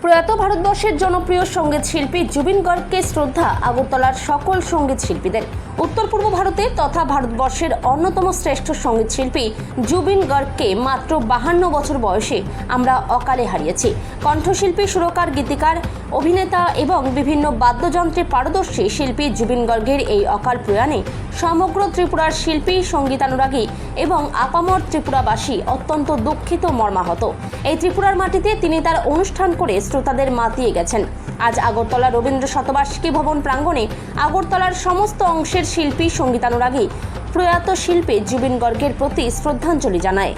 প্রয়াত ভারতবর্ষের জনপ্রিয় সঙ্গীত শিল্পী জুবিন গার্গকে শ্রদ্ধা আগরতলার সকল সঙ্গীত শিল্পীদের। উত্তর পূর্ব ভারতের তথা ভারতবর্ষের অন্যতম শ্রেষ্ঠ সঙ্গীত শিল্পী জুবিন গার্গকে মাত্র 52 বছর বয়সে আমরা অকালে হারিয়েছি। কণ্ঠশিল্পী, সুরকার, গীতিকার, অভিনেতা এবং বিভিন্ন বাদ্যযন্ত্রে পারদর্শী শিল্পী জুবিন গার্গের এই অকাল প্রয়াণে সমগ্র ত্রিপুরার শিল্পী, সঙ্গীতানুরাগী এবং আপামর ত্রিপুরাবাসী অত্যন্ত দুঃখিত, মর্মাহত। এই ত্রিপুরার মাটিতে তিনি তার অনুষ্ঠান করে শ্রোতাদের মাতিয়ে গেছেন। আজ আগরতলা রবীন্দ্র শতবার্ষিকী ভবন প্রাঙ্গণে আগরতলার সমস্ত অংশের শিল্পী, সঙ্গীতানুরাগী প্রয়াত শিল্পী জুবিন গার্গের প্রতি শ্রদ্ধাঞ্জলি জানায়।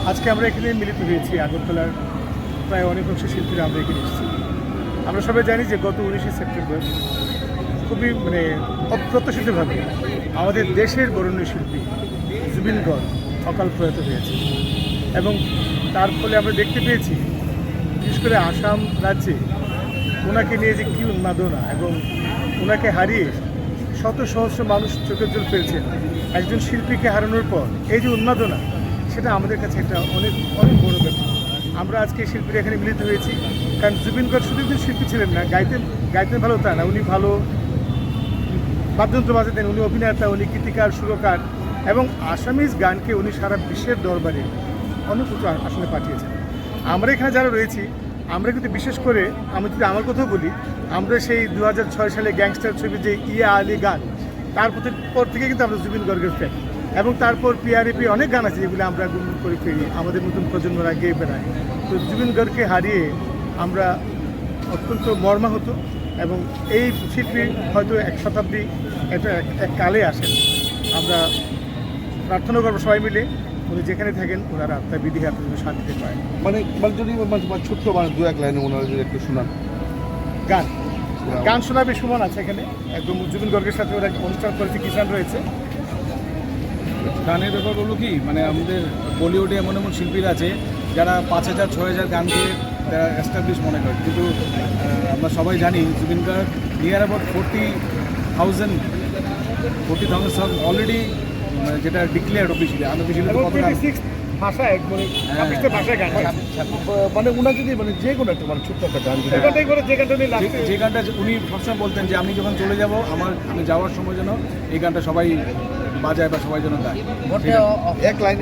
আজকে আমরা এখানে মিলিত হয়েছি। আগরতলার প্রায় অনেক অংশ শিল্পীরা আমরা এখানে এসেছি। আমরা সবাই জানি যে গত 19শে সেপ্টেম্বর খুবই অপ্রত্যাশিতভাবে আমাদের দেশের বরেণ্য শিল্পী জুবিন গার্গ অকাল প্রয়াত হয়েছে এবং তার ফলে আমরা দেখতে পেয়েছি বিশেষ করে আসাম রাজ্যে ওনাকে নিয়ে যে কী উন্মাদনা এবং ওনাকে হারিয়ে শত সহস্র মানুষ চোখের জল ফেলছেন। একজন শিল্পীকে হারানোর পর এই যে উন্মাদনা, সেটা আমাদের কাছে একটা অনেক অনেক বড় ব্যাপার। আমরা আজকে শিল্পীরা এখানে মিলিত হয়েছি কারণ জুবিন গার্গ শুধু একজন শিল্পী ছিলেন না, গাইতেন ভালো তা না, উনি ভালো বাদ্যযন্ত্র বাজাতেন, উনি অভিনেতা, উনি গীতিকার, সুরকার এবং আসামিজ গানকে উনি সারা বিশ্বের দরবারে অনেক উঁচু আসনে পাঠিয়েছেন। আমরা এখানে যারা রয়েছি, আমরা কিন্তু বিশেষ করে আমি যদি আমার কথাও বলি, আমরা সেই 2006 সালে গ্যাংস্টার ছবি যে ইয়া আলী গান, তার পর থেকে কিন্তু আমরা জুবিন গার্গের ফ্যান এবং তারপর পিআরএপি অনেক গান আছে যেগুলো আমরা গুনগুন করে ফিরি, আমাদের নতুন প্রজন্মরা গেয়ে বেড়ায়। তো জুবিন গার্গকে হারিয়ে আমরা অত্যন্ত মর্মাহত এবং এই শিল্পী হয়তো এক শতাব্দী এটা এক কালে আসেন। আমরা প্রার্থনা করবো সবাই মিলে উনি যেখানে থাকেন ওনার আত্মার বিধি আপনাদের শান্তিতে পায়। মানে যদি ছোট্ট দু এক লাইনে ওনারা যদি একটু শোনান। গান শোনাবে সুমন আছে এখানে, একদম জুবিন গার্গের সাথে ওরা অনুষ্ঠান করেছে, কিষান রয়েছে। গানের ব্যাপার হলো কি, মানে আমাদের বলিউডে এমন এমন শিল্পীরা আছে যারা 5000-6000 গান দিয়ে তারা এস্টাবলিশ মনে করে, কিন্তু আমরা সবাই জানি Zubeen Garg near about 40,000 song already, মানে যেটা ডিক্লেয়ার্ড অফিসিয়ালি, আনঅফিসিয়ালি কত গান ভাষায় ভাষায় গান, মানে ওনার যদি মানে যে কোনো একটা মানে ছোট্ট একটা গান যে গানটা উনি সবসময় বলতেন যে আমি যখন চলে যাব আমি যাওয়ার সময় যেন এই গানটা সবাই বাজায় বা সবাই যেন গায়। এক লাইন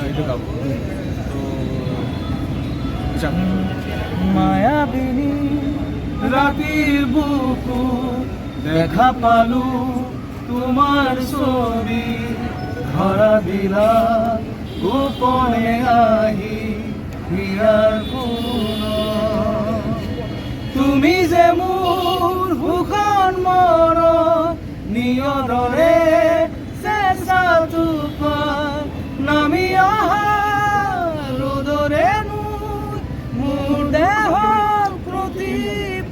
একটু গাবো। তো মায়াবিনী রাতির বুকু দেখা পালু তোমার ছবি, ধরা দিলা গোপনে আহি হীরার কোন, তুমি যে মোর ভূষণ মর নিয়দৰে চেঁচা তুফান নামি অহা ৰ'দৰে মোৰ দেহৰ প্ৰতি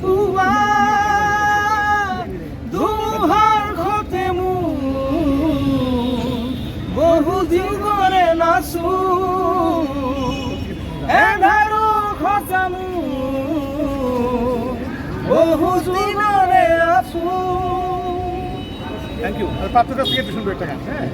পুৱা ধুমুহাৰ ঘতে মোৰ বহু যুগৰে নাচো এধাৰো খচা মোৰ বহু যুগৰে আছো। Thank you. পাত্র কাছ থেকে একটু শুনবো একটা গান। হ্যাঁ।